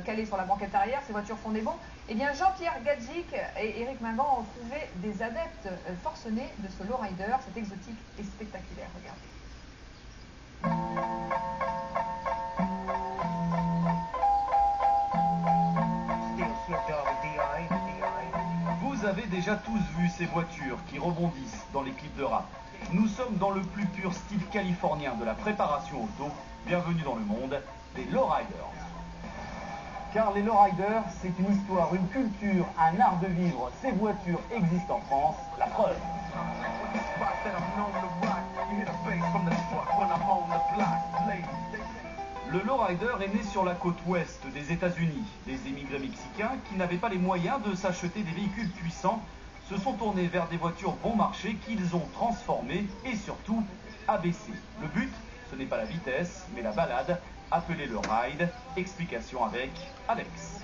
calées sur la banquette arrière, ces voitures font des bonds. Eh bien, Jean-Pierre Gadzik et Éric Mingan ont trouvé des adeptes forcenés de ce lowrider. C'est exotique et spectaculaire. Regardez. Vous avez déjà tous vu ces voitures qui rebondissent dans les clips de rap. Nous sommes dans le plus pur style californien de la préparation auto. Bienvenue dans le monde des lowriders. Car les lowriders, c'est une histoire, une culture, un art de vivre. Ces voitures existent en France, la preuve. Le lowrider est né sur la côte ouest des États-Unis. Des émigrés mexicains qui n'avaient pas les moyens de s'acheter des véhicules puissants se sont tournés vers des voitures bon marché qu'ils ont transformées et surtout abaissées. Le but, ce n'est pas la vitesse, mais la balade. Appelez le ride. Explication avec Alex.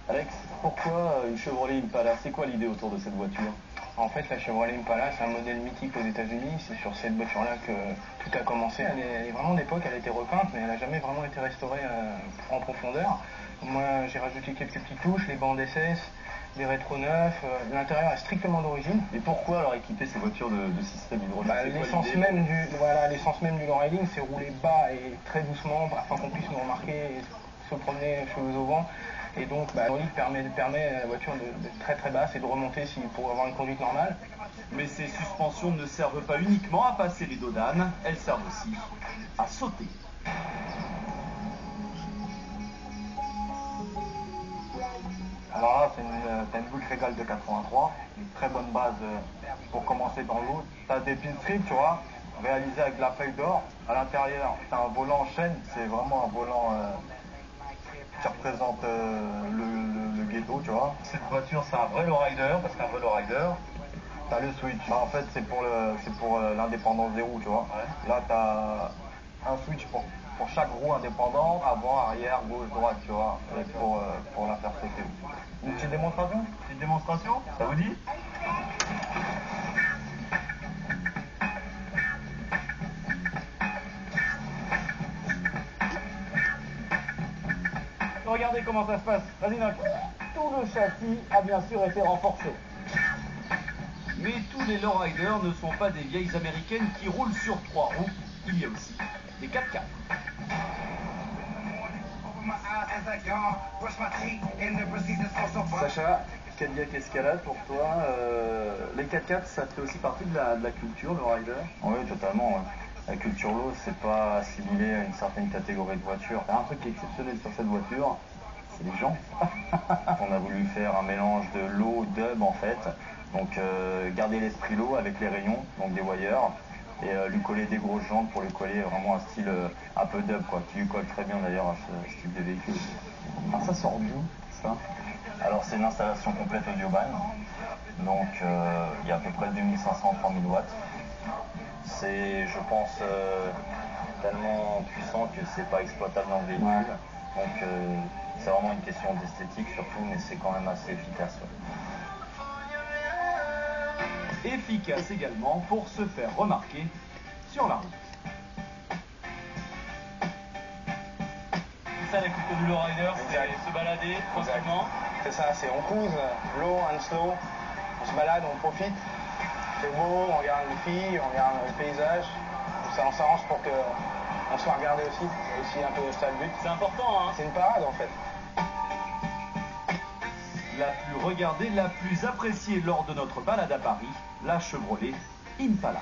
Alex, pourquoi une Chevrolet Impala? C'est quoi l'idée autour de cette voiture? En fait, la Chevrolet Impala, c'est un modèle mythique aux États-Unis. C'est sur cette voiture-là que tout a commencé. Elle est vraiment d'époque, elle a été repeinte, mais elle n'a jamais vraiment été restaurée en profondeur. Moi, j'ai rajouté quelques petites touches, les bancs d'essence, des rétros neufs. L'intérieur est strictement d'origine. Et pourquoi alors équiper ces voitures de système hydraulique? L'essence même du lowriding, c'est rouler bas et très doucement afin qu'on puisse nous remarquer et se promener cheveux au vent. Et donc, l'hydraulique permet à la voiture d'être très très basse et de remonter pour avoir une conduite normale. Mais ces suspensions ne servent pas uniquement à passer les dos d'âne, elles servent aussi à sauter. Alors là, c'est une boucle régale de 83, une très bonne base pour commencer dans l'eau. Tu as des pin strips, tu vois, réalisés avec de la feuille d'or. À l'intérieur, tu as un volant en chaîne, c'est vraiment un volant qui représente le ghetto, tu vois. Cette voiture, c'est un vrai lowrider, parce qu'un vrai lowrider, tu as le switch. En fait, c'est pour l'indépendance des roues, tu vois. Ouais. Là, tu as un switch pour chaque roue indépendante, avant, arrière, gauche, droite, tu vois, et pour la faire sauter. Une petite démonstration? Petite démonstration? Ça vous dit? Regardez comment ça se passe. Vas-y, Noc. Tout le châssis a bien sûr été renforcé. Mais tous les lowriders ne sont pas des vieilles américaines qui roulent sur 3 roues. Il y a aussi des 4x4. Sacha, Cadillac Escalade pour toi, les 4x4 ça fait aussi partie de la culture, le rider? Oui, totalement. Ouais. La culture low, c'est pas assimilé à une certaine catégorie de voitures. Il y a un truc qui est exceptionnel sur cette voiture, c'est les jantes. On a voulu faire un mélange de low, dub en fait. Donc garder l'esprit low avec les rayons, donc des wires, et lui coller des grosses jantes pour lui coller vraiment un style un peu dub, quoi, qui lui colle très bien d'ailleurs à ce style de véhicule. Alors ça sort d'où, ça? Alors c'est une installation complète Audioban, donc il y a à peu près 2500-3000 watts. C'est, je pense, tellement puissant que c'est pas exploitable dans le véhicule. Ouais. Donc c'est vraiment une question d'esthétique surtout, mais c'est quand même assez efficace. Ouais. Efficace également pour se faire remarquer sur la route. C'est ça la culture du lowrider, c'est se balader tranquillement. C'est ça, on cruise, low and slow, on se balade, on profite. C'est beau, on regarde les filles, on regarde le paysage. On s'arrange pour qu'on soit regardé aussi. C'est aussi un peu ça le but. C'est important, hein? C'est une parade en fait. La plus regardée, la plus appréciée lors de notre balade à Paris, la Chevrolet Impala.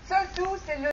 Seul tout, c'est le